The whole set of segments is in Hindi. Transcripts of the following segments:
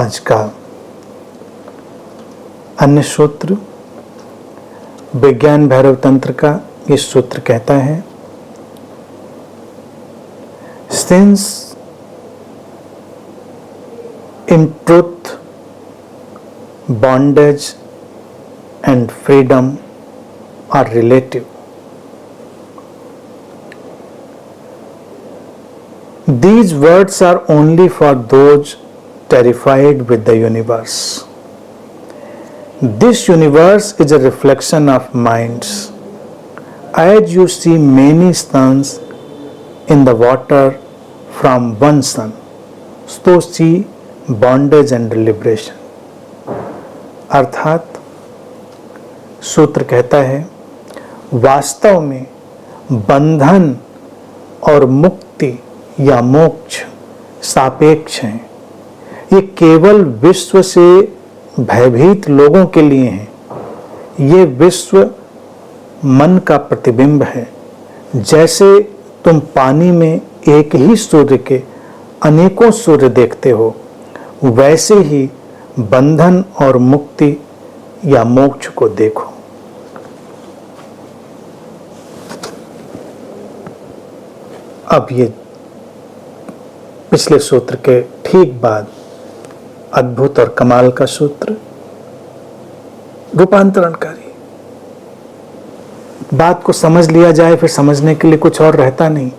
आज का अन्य सूत्र विज्ञान भैरव तंत्र का ये सूत्र कहता है, since in truth bondage and freedom are relative, these words are only for those terrified with the universe. This universe is a reflection of minds. As you see many suns in the water from one sun, so see bondage and liberation. अर्थात सूत्र कहता है, वास्तव में बंधन और मुक्ति या मोक्ष सापेक्ष हैं। ये केवल विश्व से भयभीत लोगों के लिए हैं। ये विश्व मन का प्रतिबिंब है। जैसे तुम पानी में एक ही सूर्य के अनेकों सूर्य देखते हो, वैसे ही बंधन और मुक्ति या मोक्ष को देखो। अब ये पिछले सूत्र के ठीक बाद अद्भुत और कमाल का सूत्र, रूपांतरणकारी। बात को समझ लिया जाए फिर समझने के लिए कुछ और रहता नहीं।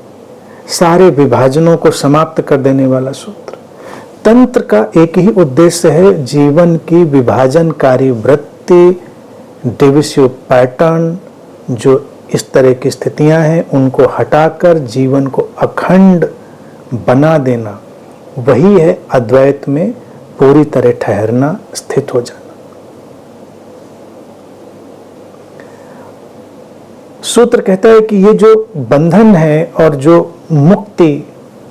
सारे विभाजनों को समाप्त कर देने वाला सूत्र। तंत्र का एक ही उद्देश्य है, जीवन की विभाजनकारी वृत्ति, डिविसिव पैटर्न, जो इस तरह की स्थितियां हैं उनको हटाकर जीवन को अखंड बना देना। वही है अद्वैत में पूरी तरह ठहरना, स्थित हो जाना। सूत्र कहता है कि ये जो बंधन है और जो मुक्ति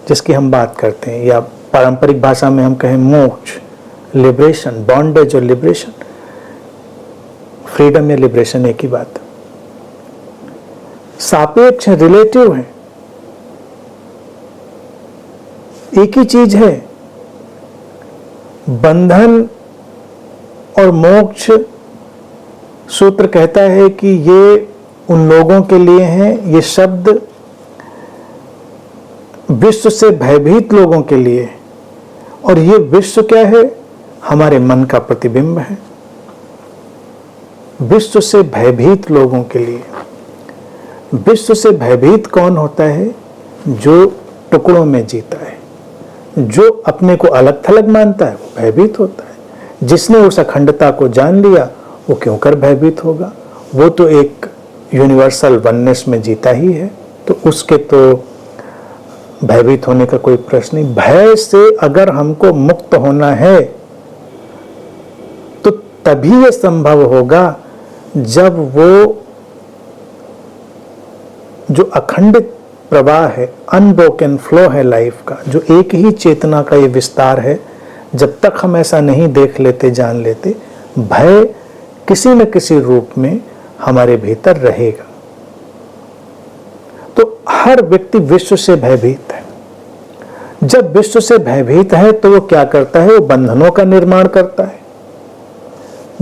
जिसकी हम बात करते हैं, या पारंपरिक भाषा में हम कहें मोक्ष, लिबरेशन, बॉन्डेज और लिबरेशन, फ्रीडम या लिबरेशन एक ही बात है, सापेक्ष है, रिलेटिव है, एक ही चीज है। बंधन और मोक्ष सूत्र कहता है कि ये उन लोगों के लिए हैं, ये शब्द विश्व से भयभीत लोगों के लिए है। और ये विश्व क्या है? हमारे मन का प्रतिबिंब है। विश्व से भयभीत लोगों के लिए। विश्व से भयभीत कौन होता है? जो टुकड़ों में जीता है, जो अपने को अलग थलग मानता है, वो भयभीत होता है। जिसने उस अखंडता को जान लिया, वो क्यों कर भयभीत होगा? वो तो एक यूनिवर्सल वननेस में जीता ही है, तो उसके तो भयभीत होने का कोई प्रश्न नहीं। भय से अगर हमको मुक्त होना है तो तभी ये संभव होगा जब वो जो अखंडित प्रवाह है, अनब्रोकन फ्लो है लाइफ का, जो एक ही चेतना का ये विस्तार है, जब तक हम ऐसा नहीं देख लेते, जान लेते, भय किसी न किसी रूप में हमारे भीतर रहेगा। तो हर व्यक्ति विश्व से भयभीत है। जब विश्व से भयभीत है तो वो क्या करता है? वो बंधनों का निर्माण करता है,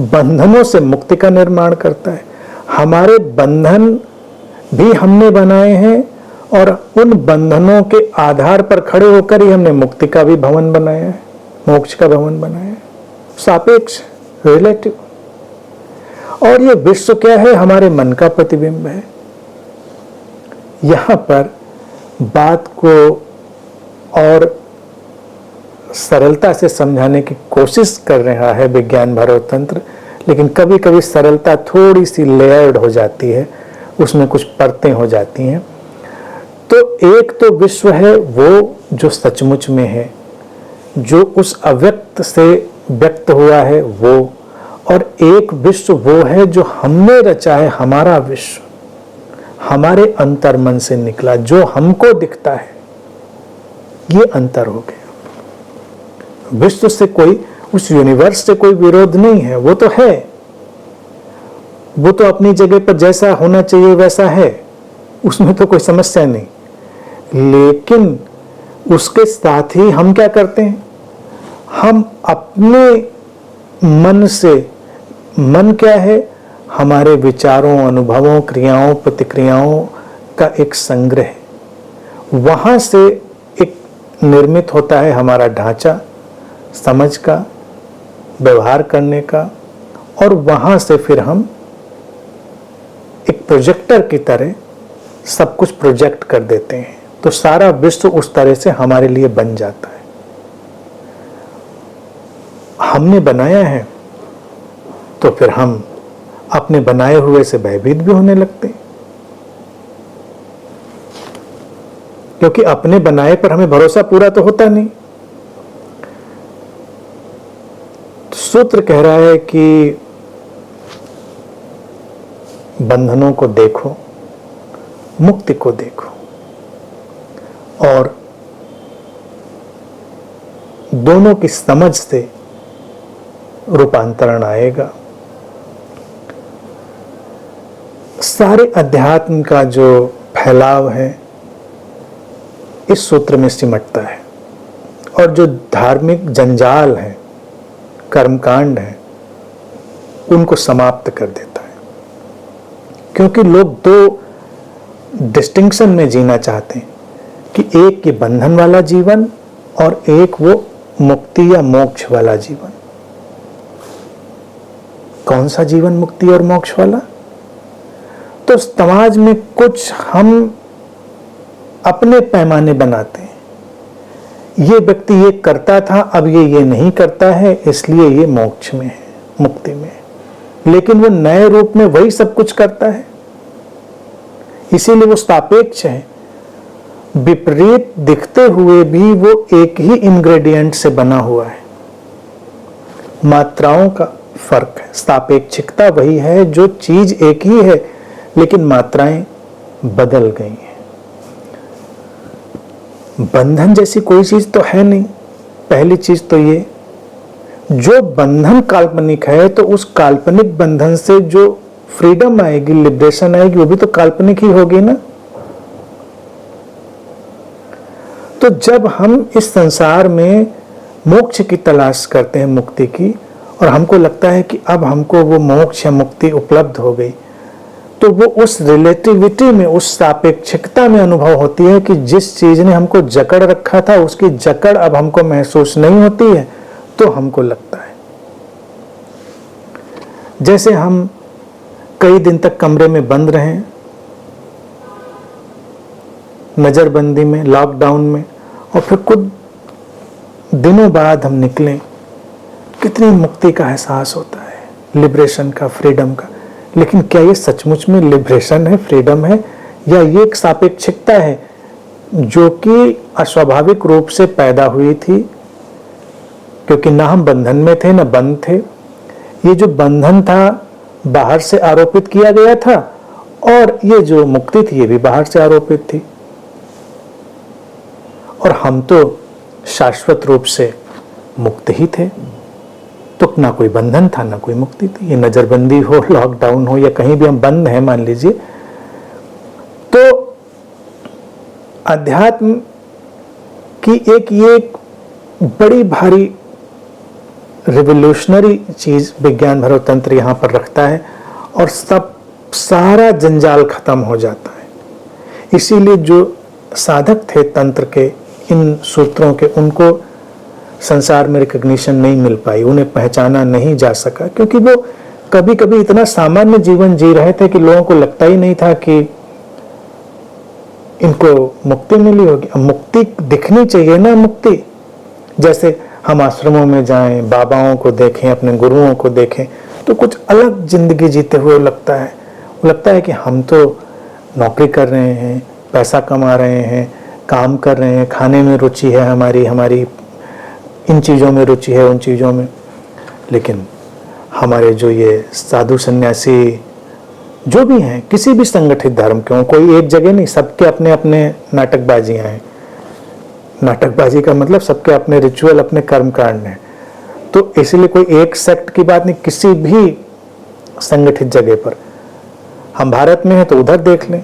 बंधनों से मुक्ति का निर्माण करता है। हमारे बंधन भी हमने बनाए हैं और उन बंधनों के आधार पर खड़े होकर ही हमने मुक्ति का भी भवन बनाया है, मोक्ष का भवन बनाया है। सापेक्ष, रिलेटिव। और ये विश्व क्या है? हमारे मन का प्रतिबिंब है। यहां पर बात को और सरलता से समझाने की कोशिश कर रहा है विज्ञान भैरव तंत्र, लेकिन कभी कभी सरलता थोड़ी सी लेयर्ड हो जाती है, उसमें कुछ परतें हो जाती हैं। तो एक तो विश्व है वो जो सचमुच में है, जो उस अव्यक्त से व्यक्त हुआ है वो, और एक विश्व वो है जो हमने रचा है, हमारा विश्व, हमारे अंतर्मन से निकला, जो हमको दिखता है। ये अंतर हो गया। विश्व से कोई, उस यूनिवर्स से कोई विरोध नहीं है, वो तो है, वो तो अपनी जगह पर जैसा होना चाहिए वैसा है, उसमें तो कोई समस्या नहीं। लेकिन उसके साथ ही हम क्या करते हैं? हम अपने मन से, मन क्या है? हमारे विचारों, अनुभवों, क्रियाओं, प्रतिक्रियाओं का एक संग्रह। वहां से एक निर्मित होता है हमारा ढांचा समझ का, व्यवहार करने का, और वहां से फिर हम एक प्रोजेक्टर की तरह सब कुछ प्रोजेक्ट कर देते हैं। तो सारा विश्व उस तरह से हमारे लिए बन जाता है। हमने बनाया है तो फिर हम अपने बनाए हुए से भयभीत भी होने लगते हैं, क्योंकि अपने बनाए पर हमें भरोसा पूरा तो होता नहीं। सूत्र कह रहा है कि बंधनों को देखो, मुक्ति को देखो, और दोनों की समझ से रूपांतरण आएगा। सारे अध्यात्म का जो फैलाव है इस सूत्र में सिमटता है, और जो धार्मिक जंजाल है, कर्मकांड है, उनको समाप्त कर देता है। क्योंकि लोग दो डिस्टिंक्शन में जीना चाहते हैं कि एक ये बंधन वाला जीवन और एक वो मुक्ति या मोक्ष वाला जीवन। कौन सा जीवन मुक्ति और मोक्ष वाला? तो समाज में कुछ हम अपने पैमाने बनाते हैं। ये व्यक्ति ये करता था, अब ये नहीं करता है, इसलिए ये मोक्ष में है, मुक्ति में है। लेकिन वो नए रूप में वही सब कुछ करता है, इसीलिए वो सापेक्ष है। विपरीत दिखते हुए भी वो एक ही इंग्रेडिएंट से बना हुआ है। मात्राओं का फर्क है। सापेक्षिकता वही है, जो चीज एक ही है लेकिन मात्राएं बदल गई हैं। बंधन जैसी कोई चीज तो है नहीं। पहली चीज तो ये, जो बंधन काल्पनिक है तो उस काल्पनिक बंधन से जो फ्रीडम आएगी, लिबरेशन आएगी, वो भी तो काल्पनिक ही होगी ना। तो जब हम इस संसार में मोक्ष की तलाश करते हैं, मुक्ति की, और हमको लगता है कि अब हमको वो मोक्ष या मुक्ति उपलब्ध हो गई, तो वो उस रिलेटिविटी में, उस सापेक्षिकता में अनुभव होती है कि जिस चीज ने हमको जकड़ रखा था उसकी जकड़ अब हमको महसूस नहीं होती है। तो हमको लगता है जैसे हम कई दिन तक कमरे में बंद रहे, नजरबंदी में, लॉकडाउन में, और फिर कुछ दिनों बाद हम निकलें, कितनी मुक्ति का एहसास होता है, लिबरेशन का, फ्रीडम का। लेकिन क्या ये सचमुच में लिबरेशन है, फ्रीडम है, या ये एक सापेक्षिकता है जो कि अस्वाभाविक रूप से पैदा हुई थी? क्योंकि ना हम बंधन में थे ना बंद थे। ये जो बंधन था बाहर से आरोपित किया गया था, और ये जो मुक्ति थी ये भी बाहर से आरोपित थी। और हम तो शाश्वत रूप से मुक्त ही थे। तो ना कोई बंधन था ना कोई मुक्ति थी। ये नजरबंदी हो, लॉकडाउन हो, या कहीं भी हम बंद हैं मान लीजिए, तो अध्यात्म की ये बड़ी भारी रिवोल्यूशनरी चीज विज्ञान भरो तंत्र यहां पर रखता है, और सारा जंजाल खत्म हो जाता है। इसीलिए जो साधक थे तंत्र के, इन सूत्रों के, उनको संसार में रिकॉग्निशन नहीं मिल पाई, उन्हें पहचाना नहीं जा सका, क्योंकि वो कभी कभी इतना सामान्य जीवन जी रहे थे कि लोगों को लगता ही नहीं था कि इनको मुक्ति मिली होगी। अब मुक्ति दिखनी चाहिए ना, मुक्ति। जैसे हम आश्रमों में जाएं, बाबाओं को देखें, अपने गुरुओं को देखें, तो कुछ अलग जिंदगी जीते हुए लगता है। वो लगता है कि हम तो नौकरी कर रहे हैं, पैसा कमा रहे हैं, काम कर रहे हैं, खाने में रुचि है हमारी इन चीज़ों में रुचि है, उन चीज़ों में। लेकिन हमारे जो ये साधु सन्यासी जो भी हैं, किसी भी संगठित धर्म के हों, कोई एक जगह नहीं, सबके अपने अपने नाटकबाजियाँ हैं। नाटकबाजी का मतलब सबके अपने रिचुअल, अपने कर्मकांड हैं। तो इसलिए कोई एक सेक्ट की बात नहीं, किसी भी संगठित जगह पर। हम भारत में हैं तो उधर देख लें,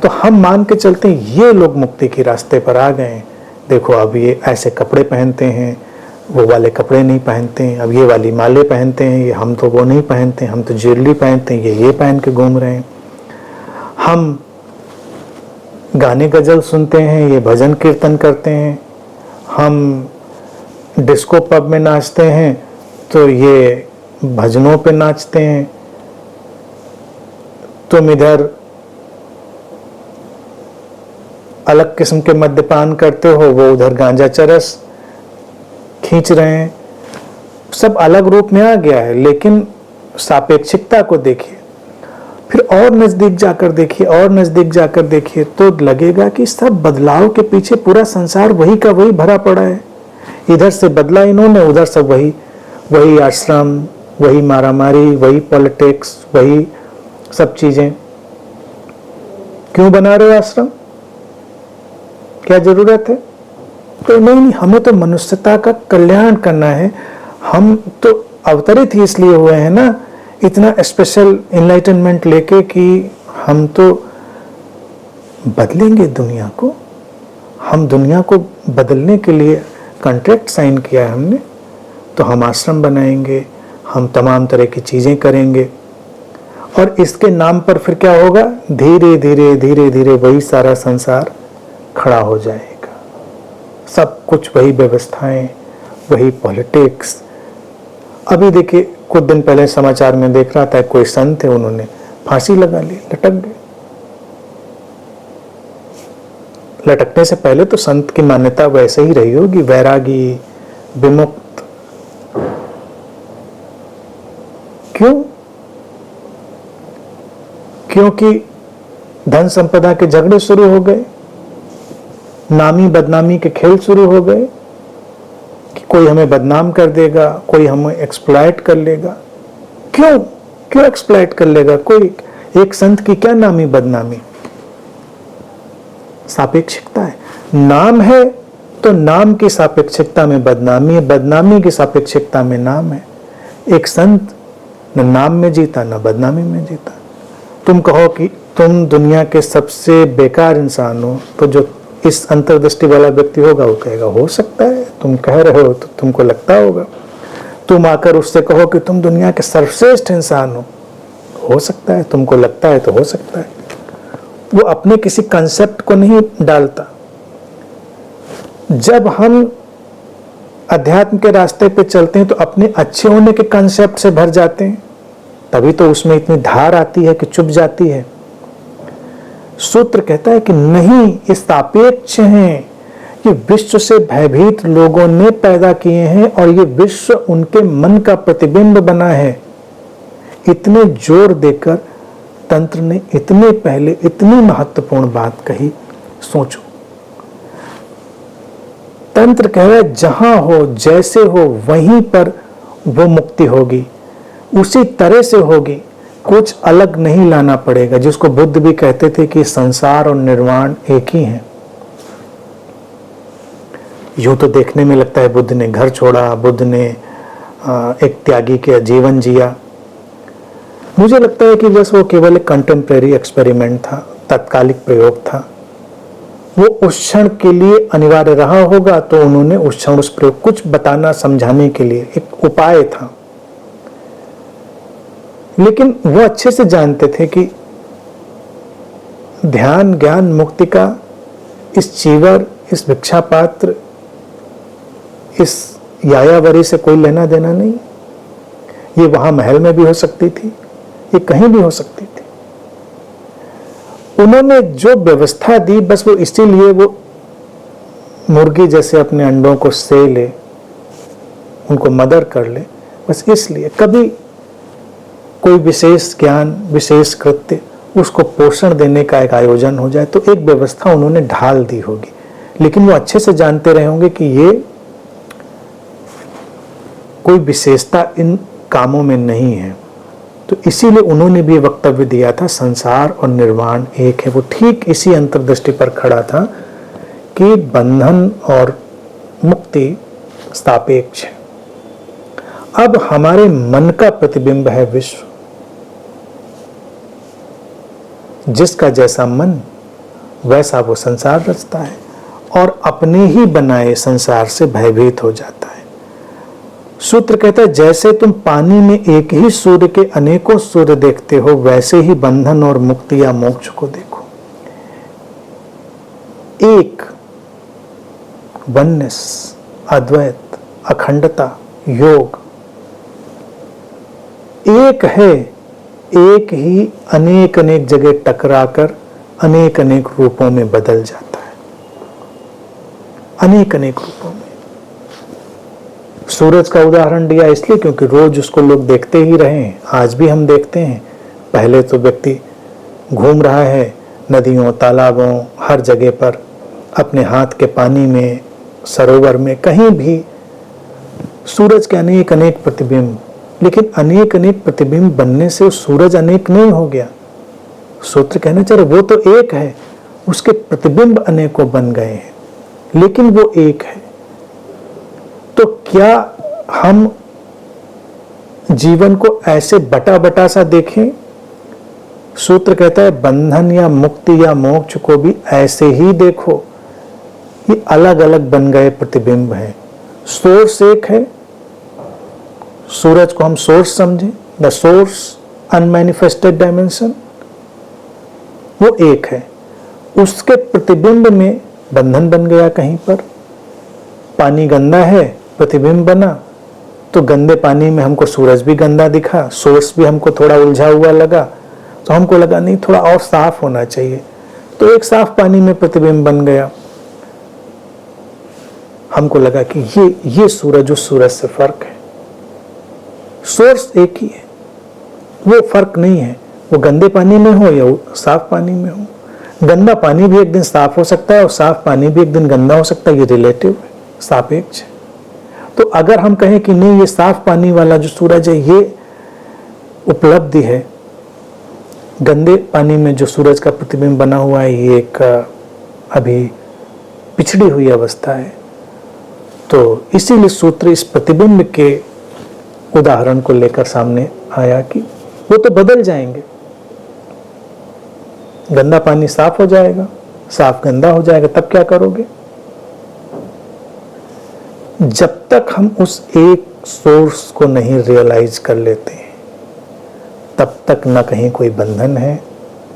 तो हम मान के चलते हैं ये लोग मुक्ति के रास्ते पर आ गए हैं। देखो अब ये ऐसे कपड़े पहनते हैं, वो वाले कपड़े नहीं पहनते हैं, अब ये वाली माले पहनते हैं, ये हम तो वो नहीं पहनते हैं, हम तो ज्वेलरी पहनते हैं, ये पहन के घूम रहे हैं। हम गाने गजल सुनते हैं, ये भजन कीर्तन करते हैं। हम डिस्को पब में नाचते हैं तो ये भजनों पे नाचते हैं। तुम इधर अलग किस्म के मद्यपान करते हो, वो उधर गांजा चरस खींच रहे हैं। सब अलग रूप में आ गया है, लेकिन सापेक्षिकता को देखिए, फिर और नजदीक जाकर देखिए, और नजदीक जाकर देखिए तो लगेगा कि सब बदलाव के पीछे पूरा संसार वही का वही भरा पड़ा है। इधर से बदला इन्होंने, उधर से वही आश्रम, वही मारामारी, वही पॉलिटिक्स, वही सब चीजें। क्यों बना रहे हो आश्रम? क्या जरूरत है? तो नहीं, हमें तो मनुष्यता का कल्याण करना है। हम तो अवतरित ही इसलिए हुए हैं ना, इतना स्पेशल एनलाइटनमेंट लेके कि हम तो बदलेंगे दुनिया को। हम दुनिया को बदलने के लिए कॉन्ट्रैक्ट साइन किया है हमने, तो हम आश्रम बनाएंगे, हम तमाम तरह की चीजें करेंगे, और इसके नाम पर फिर क्या होगा? धीरे धीरे धीरे धीरे वही सारा संसार खड़ा हो जाएगा। सब कुछ वही व्यवस्थाएं, वही पॉलिटिक्स। अभी देखिए, कुछ दिन पहले समाचार में देख रहा था, कोई संत है, उन्होंने फांसी लगा ली, लटक गए। लटकने से पहले तो संत की मान्यता वैसे ही रही होगी, वैरागी, विमुक्त। क्यों? क्योंकि धन संपदा के झगड़े शुरू हो गए, नामी बदनामी के खेल शुरू हो गए कि कोई हमें बदनाम कर देगा, कोई हमें एक्सप्लॉइट कर लेगा। क्यों एक्सप्लॉइट कर लेगा कोई? एक संत की क्या नामी बदनामी? सापेक्षिकता है। नाम है तो नाम की सापेक्षिकता में बदनामी है, बदनामी की सापेक्षिकता में नाम है। एक संत न नाम में जीता न बदनामी में जीता। तुम कहो कि तुम दुनिया के सबसे बेकार इंसान हो, तो जो इस अंतर्दृष्टि वाला व्यक्ति होगा वो कहेगा हो सकता है, तुम कह रहे हो तो तुमको लगता होगा। तुम आकर उससे कहो कि तुम दुनिया के सर्वश्रेष्ठ इंसान हो सकता है, तुमको लगता है तो हो सकता है। वो अपने किसी कंसेप्ट को नहीं डालता। जब हम अध्यात्म के रास्ते पे चलते हैं तो अपने अच्छे होने के कंसेप्ट से भर जाते हैं, तभी तो उसमें इतनी धार आती है कि चुभ जाती है। सूत्र कहता है कि नहीं, ये सापेक्ष हैं, ये विश्व से भयभीत लोगों ने पैदा किए हैं और ये विश्व उनके मन का प्रतिबिंब बना है। इतने जोर देकर तंत्र ने इतने पहले इतनी महत्वपूर्ण बात कही। सोचो, तंत्र कह रहा है जहां हो, जैसे हो, वहीं पर वो मुक्ति होगी, उसी तरह से होगी, कुछ अलग नहीं लाना पड़ेगा। जिसको बुद्ध भी कहते थे कि संसार और निर्वाण एक ही है। यूं तो देखने में लगता है बुद्ध ने घर छोड़ा, बुद्ध ने एक त्यागी के जीवन जिया। मुझे लगता है कि बस वो केवल एक कंटेम्प्रेरी एक्सपेरिमेंट था, तत्कालिक प्रयोग था। वो उस क्षण के लिए अनिवार्य रहा होगा, तो उन्होंने उस क्षण उस प्रयोग कुछ बताना समझाने के लिए एक उपाय था। लेकिन वो अच्छे से जानते थे कि ध्यान, ज्ञान, मुक्ति का इस चीवर, इस भिक्षा पात्र, इस यायावरी से कोई लेना देना नहीं। ये वहां महल में भी हो सकती थी, ये कहीं भी हो सकती थी। उन्होंने जो व्यवस्था दी, बस वो इसीलिए वो मुर्गी जैसे अपने अंडों को से ले, उनको मदर कर ले, बस इसलिए। कभी कोई विशेष ज्ञान, विशेष कृत्य, उसको पोषण देने का एक आयोजन हो जाए तो एक व्यवस्था उन्होंने ढाल दी होगी। लेकिन वो अच्छे से जानते रहे होंगे कि ये कोई विशेषता इन कामों में नहीं है। तो इसीलिए उन्होंने भी वक्तव्य दिया था, संसार और निर्वाण एक है। वो ठीक इसी अंतर्दृष्टि पर खड़ा था कि बंधन और मुक्ति सापेक्ष है। अब हमारे मन का प्रतिबिंब है विश्व। जिसका जैसा मन, वैसा वो संसार रचता है और अपने ही बनाए संसार से भयभीत हो जाता है। सूत्र कहता है जैसे तुम पानी में एक ही सूर्य के अनेकों सूर्य देखते हो, वैसे ही बंधन और मुक्ति या मोक्ष को देखो। एक, वननेस, अद्वैत, अखंडता, योग एक है, एक ही अनेक अनेक जगह टकराकर अनेक अनेक रूपों में बदल जाता है, अनेक अनेक रूपों में। सूरज का उदाहरण दिया इसलिए क्योंकि रोज उसको लोग देखते ही रहे हैं, आज भी हम देखते हैं। पहले तो व्यक्ति घूम रहा है नदियों, तालाबों, हर जगह पर, अपने हाथ के पानी में, सरोवर में, कहीं भी सूरज के अनेक अनेक प्रतिबिंब। लेकिन अनेक अनेक प्रतिबिंब बनने से सूरज अनेक नहीं हो गया। सूत्र कहना चाह रहे वो तो एक है, उसके प्रतिबिंब अनेकों बन गए हैं, लेकिन वो एक है। तो क्या हम जीवन को ऐसे बटा बटा सा देखें? सूत्र कहता है बंधन या मुक्ति या मोक्ष को भी ऐसे ही देखो, ये अलग अलग बन गए प्रतिबिंब हैं। सोर्स एक है, सूरज को हम सोर्स समझें, द सोर्स अनमैनिफेस्टेड डायमेंशन, वो एक है। उसके प्रतिबिंब में बंधन बन गया कहीं पर। पानी गंदा है, प्रतिबिंब बना, तो गंदे पानी में हमको सूरज भी गंदा दिखा, सोर्स भी हमको थोड़ा उलझा हुआ लगा, तो हमको लगा नहीं थोड़ा और साफ होना चाहिए, तो एक साफ पानी में प्रतिबिंब बन गया। हमको लगा कि ये सूरज उस सूरज से फर्क है। सोर्स एक ही है, वो फर्क नहीं है, वो गंदे पानी में हो या साफ पानी में हो। गंदा पानी भी एक दिन साफ हो सकता है और साफ पानी भी एक दिन गंदा हो सकता है, ये रिलेटिव है, सापेक्ष है। तो अगर हम कहें कि नहीं ये साफ पानी वाला जो सूरज है ये उपलब्धि है, गंदे पानी में जो सूरज का प्रतिबिंब बना हुआ है ये एक अभी पिछड़ी हुई अवस्था है। तो इसीलिए सूत्र इस प्रतिबिंब के उदाहरण को लेकर सामने आया कि वो तो बदल जाएंगे, गंदा पानी साफ हो जाएगा, साफ गंदा हो जाएगा, तब क्या करोगे? जब तक हम उस एक सोर्स को नहीं रियलाइज कर लेते तब तक न कहीं कोई बंधन है,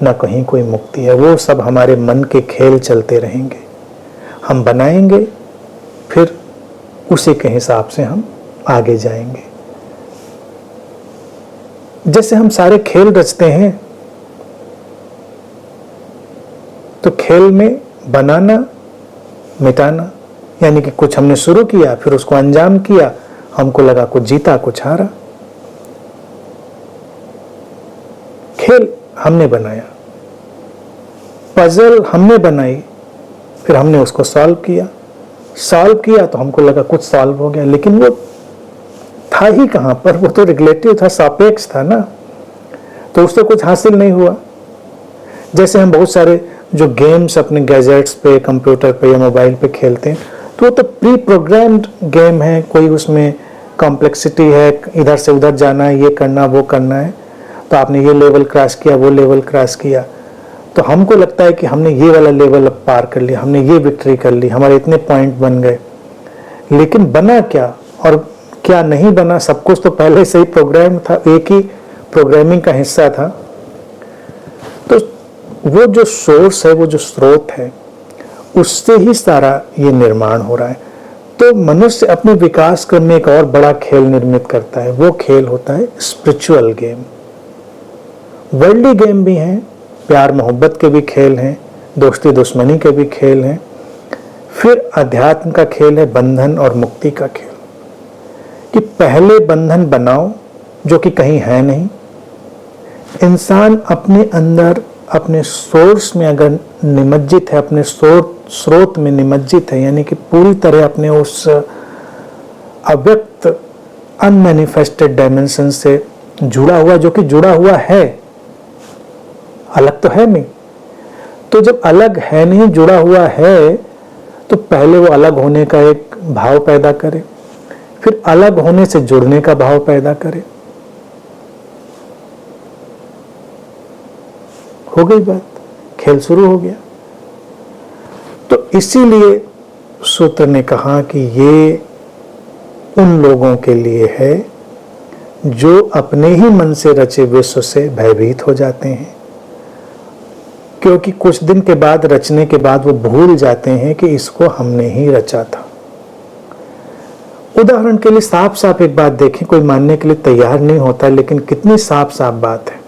न कहीं कोई मुक्ति है। वो सब हमारे मन के खेल चलते रहेंगे, हम बनाएंगे, फिर उसी के हिसाब से हम आगे जाएंगे। जैसे हम सारे खेल रचते हैं, तो खेल में बनाना, मिटाना, यानी कि कुछ हमने शुरू किया, फिर उसको अंजाम किया, हमको लगा कुछ जीता कुछ हारा। खेल हमने बनाया, पजल हमने बनाई, फिर हमने उसको सॉल्व किया तो हमको लगा कुछ सॉल्व हो गया, लेकिन वो था ही कहां पर, वो तो रिलेटिव था, सापेक्ष था ना, तो उससे कुछ हासिल नहीं हुआ। जैसे हम बहुत सारे जो गेम्स अपने गैजेट्स पे, कंप्यूटर पे या मोबाइल पे खेलते हैं, तो वो तो प्री प्रोग्राम्ड गेम है, कोई उसमें कॉम्प्लेक्सिटी है, इधर से उधर जाना है, ये करना वो करना है, तो आपने ये लेवल क्रॉस किया, वो लेवल क्रॉस किया, तो हमको लगता है कि हमने ये वाला लेवल अब पार कर लिया, हमने ये विक्ट्री कर ली, हमारे इतने पॉइंट बन गए। लेकिन बना क्या और क्या नहीं बना, सब कुछ तो पहले से ही प्रोग्राम था, एक ही प्रोग्रामिंग का हिस्सा था। तो वो जो सोर्स है, वो जो स्रोत है, उससे ही सारा ये निर्माण हो रहा है। तो मनुष्य अपने विकास क्रम में एक और बड़ा खेल निर्मित करता है, वो खेल होता है स्पिरिचुअल गेम। वर्ल्डली गेम भी हैं, प्यार मोहब्बत के भी खेल हैं, दोस्ती दुश्मनी के भी खेल हैं, फिर अध्यात्म का खेल है, बंधन और मुक्ति का खेल। कि पहले बंधन बनाओ जो कि कहीं है नहीं। इंसान अपने अंदर, अपने सोर्स में अगर निमज्जित है, अपने स्रोत में निमज्जित है, यानी कि पूरी तरह अपने उस अव्यक्त अनमैनिफेस्टेड डायमेंशन से जुड़ा हुआ, जो कि जुड़ा हुआ है, अलग तो है नहीं। तो जब अलग है नहीं, जुड़ा हुआ है, तो पहले वो अलग होने का एक भाव पैदा करे, फिर अलग होने से जुड़ने का भाव पैदा करे। हो गई बात, खेल शुरू हो गया। तो इसीलिए सूत्र ने कहा कि ये उन लोगों के लिए है जो अपने ही मन से रचे विश्व से भयभीत हो जाते हैं, क्योंकि कुछ दिन के बाद, रचने के बाद वो भूल जाते हैं कि इसको हमने ही रचा था। उदाहरण के लिए साफ साफ एक बात देखें, कोई मानने के लिए तैयार नहीं होता, लेकिन कितनी साफ साफ बात है।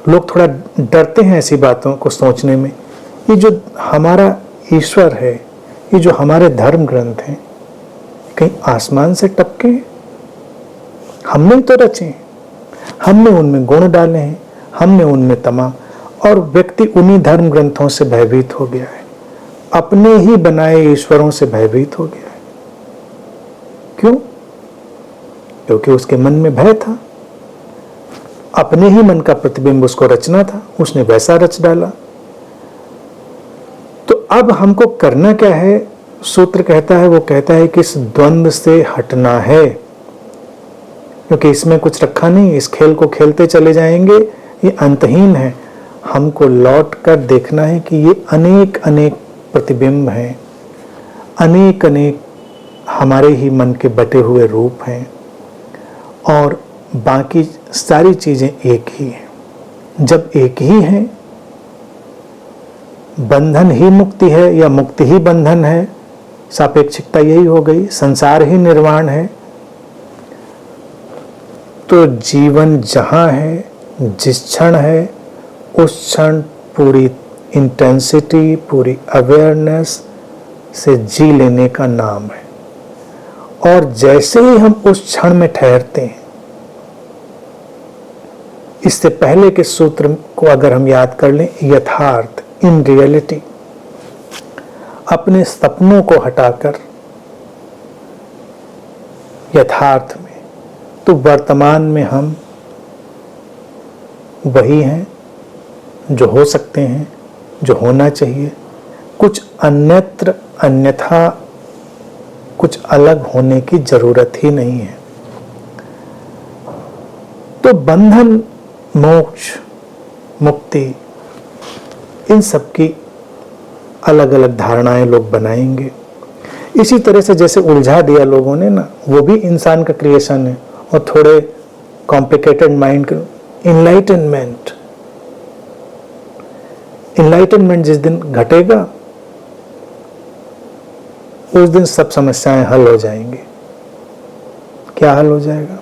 लोग थोड़ा डरते हैं ऐसी बातों को सोचने में। ये जो हमारा ईश्वर है, ये जो हमारे धर्म ग्रंथ हैं, कहीं आसमान से टपके हैं? हमने तो रचे हैं, हमने उनमें गुण डाले हैं, हमने उनमें तमाम, और व्यक्ति उन्हीं धर्म ग्रंथों से भयभीत हो गया है, अपने ही बनाए ईश्वरों से भयभीत हो गया है। क्यों? क्योंकि उसके मन में भय था, अपने ही मन का प्रतिबिंब उसको रचना था, उसने वैसा रच डाला। तो अब हमको करना क्या है? सूत्र कहता है, वो कहता है कि इस द्वंद्व से हटना है, क्योंकि इसमें कुछ रखा नहीं, इस खेल को खेलते चले जाएंगे, ये अंतहीन है। हमको लौट कर देखना है कि ये अनेक अनेक प्रतिबिंब हैं, अनेक अनेक हमारे ही मन के बटे हुए रूप हैं, और बाकी सारी चीजें एक ही हैं। जब एक ही हैं, बंधन ही मुक्ति है या मुक्ति ही बंधन है, सापेक्षिकता यही हो गई, संसार ही निर्वाण है। तो जीवन जहां है, जिस क्षण है, उस क्षण पूरी इंटेंसिटी, पूरी अवेयरनेस से जी लेने का नाम है। और जैसे ही हम उस क्षण में ठहरते हैं, इससे पहले के सूत्र को अगर हम याद कर लें, यथार्थ, इन रियलिटी, अपने सपनों को हटाकर यथार्थ में, तो वर्तमान में हम वही हैं जो हो सकते हैं, जो होना चाहिए। कुछ अन्यत्र अन्यथा कुछ अलग होने की जरूरत ही नहीं है। तो बंधन, मोक्ष, मुक्ति, इन सब की अलग अलग धारणाएं लोग बनाएंगे। इसी तरह से जैसे उलझा दिया लोगों ने ना, वो भी इंसान का क्रिएशन है, और थोड़े कॉम्प्लिकेटेड माइंड। इनलाइटनमेंट, इनलाइटनमेंट जिस दिन घटेगा, उस दिन सब समस्याएं हल हो जाएंगी। क्या हल हो जाएगा?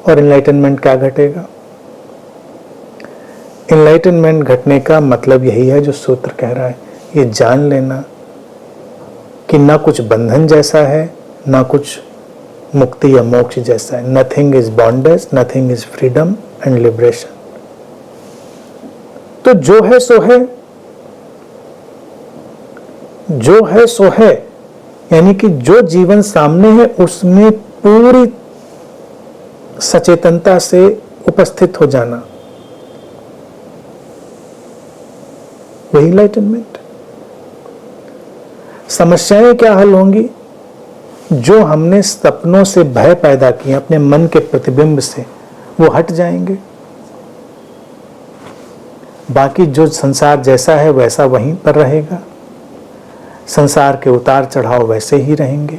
और इनलाइटनमेंट क्या घटेगा? इनलाइटनमेंट घटने का मतलब यही है जो सूत्र कह रहा है, ये जान लेना कि ना कुछ बंधन जैसा है, ना कुछ मुक्ति या मोक्ष जैसा है। Nothing is bondage, nothing is freedom and liberation. तो जो है सो है, जो है सो है, यानी कि जो जीवन सामने है उसमें पूरी सचेतनता से उपस्थित हो जाना, वही इनलाइटनमेंट। समस्याएं क्या हल होंगी? जो हमने सपनों से भय पैदा किए अपने मन के प्रतिबिंब से, वो हट जाएंगे। बाकी जो संसार जैसा है वैसा वहीं पर रहेगा, संसार के उतार चढ़ाव वैसे ही रहेंगे।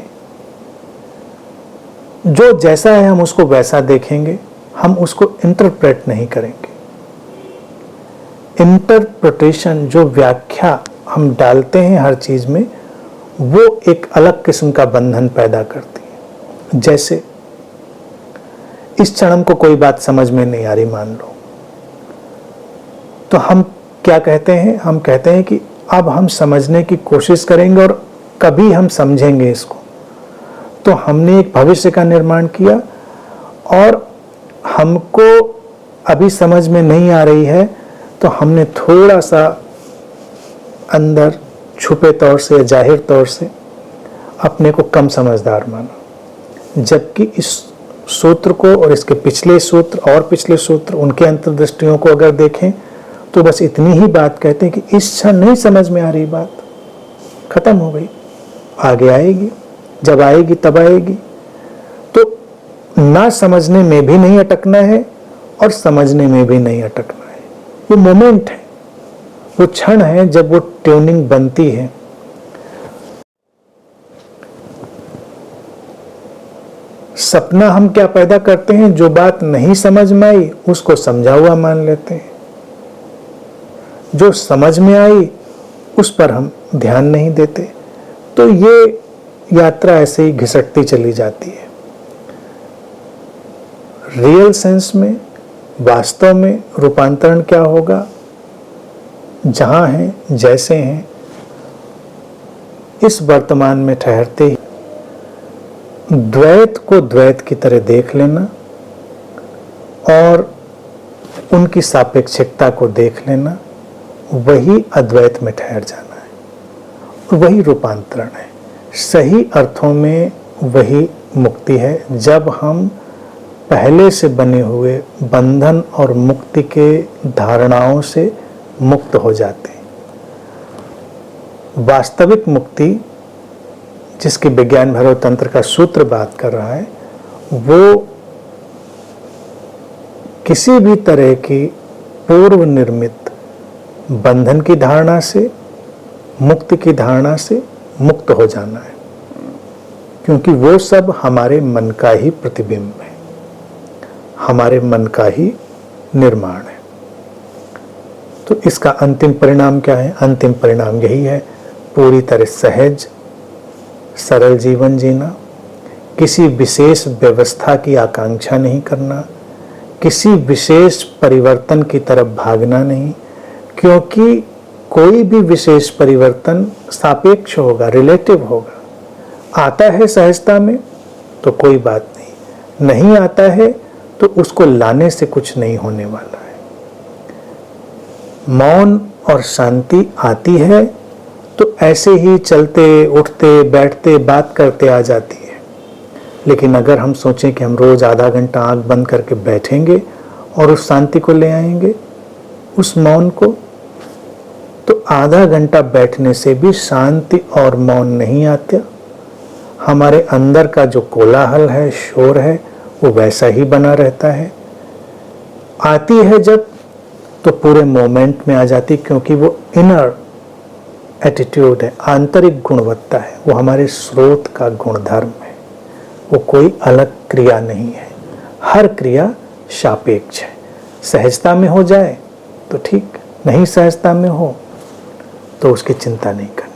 जो जैसा है हम उसको वैसा देखेंगे, हम उसको इंटरप्रेट नहीं करेंगे। इंटरप्रिटेशन, जो व्याख्या हम डालते हैं हर चीज में, वो एक अलग किस्म का बंधन पैदा करती है। जैसे इस क्षण हमको कोई बात समझ में नहीं आ रही, मान लो, तो हम क्या कहते हैं? हम कहते हैं कि अब हम समझने की कोशिश करेंगे और कभी हम समझेंगे इसको। तो हमने एक भविष्य का निर्माण किया, और हमको अभी समझ में नहीं आ रही है, तो हमने थोड़ा सा अंदर छुपे तौर से या जाहिर तौर से अपने को कम समझदार माना। जबकि इस सूत्र को और इसके पिछले सूत्र और पिछले सूत्र, उनके अंतर्दृष्टियों को अगर देखें, तो बस इतनी ही बात कहते हैं कि इस क्षण नहीं समझ में आ रही, बात खत्म हो गई, आगे आएगी, जब आएगी तब आएगी। तो ना समझने में भी नहीं अटकना है और समझने में भी नहीं अटकना है। ये मोमेंट है, वो क्षण है जब वो ट्यूनिंग बनती है। सपना हम क्या पैदा करते हैं, जो बात नहीं समझ में आई उसको समझा हुआ मान लेते हैं, जो समझ में आई उस पर हम ध्यान नहीं देते। तो ये यात्रा ऐसे ही घिसटती चली जाती है। रियल सेंस में, वास्तव में रूपांतरण क्या होगा, जहां हैं जैसे हैं इस वर्तमान में ठहरते ही द्वैत को द्वैत की तरह देख लेना और उनकी सापेक्षिकता को देख लेना, वही अद्वैत में ठहर जाना है, वही रूपांतरण है। सही अर्थों में वही मुक्ति है, जब हम पहले से बने हुए बंधन और मुक्ति के धारणाओं से मुक्त हो जाते हैं। वास्तविक मुक्ति जिसकी विज्ञान भैरव तंत्र का सूत्र बात कर रहा है, वो किसी भी तरह की पूर्व निर्मित बंधन की धारणा से, मुक्ति की धारणा से मुक्त हो जाना है, क्योंकि वो सब हमारे मन का ही प्रतिबिंब है, हमारे मन का ही निर्माण है। तो इसका अंतिम परिणाम क्या है? अंतिम परिणाम यही है, पूरी तरह सहज सरल जीवन जीना, किसी विशेष व्यवस्था की आकांक्षा नहीं करना, किसी विशेष परिवर्तन की तरफ भागना नहीं, क्योंकि कोई भी विशेष परिवर्तन सापेक्ष होगा, रिलेटिव होगा। आता है सहजता में तो कोई बात नहीं, नहीं आता है तो उसको लाने से कुछ नहीं होने वाला है। मौन और शांति आती है तो ऐसे ही चलते उठते बैठते बात करते आ जाती है, लेकिन अगर हम सोचें कि हम रोज आधा घंटा आंख बंद करके बैठेंगे और उस शांति को ले आएंगे, उस मौन को, तो आधा घंटा बैठने से भी शांति और मौन नहीं आता। हमारे अंदर का जो कोलाहल है, शोर है, वो वैसा ही बना रहता है। आती है जब तो पूरे मोमेंट में आ जाती, क्योंकि वो इनर एटीट्यूड है, आंतरिक गुणवत्ता है, वो हमारे स्रोत का गुणधर्म है, वो कोई अलग क्रिया नहीं है। हर क्रिया सापेक्ष है। सहजता में हो जाए तो ठीक, नहीं सहजता में हो तो उसकी चिंता नहीं करनी।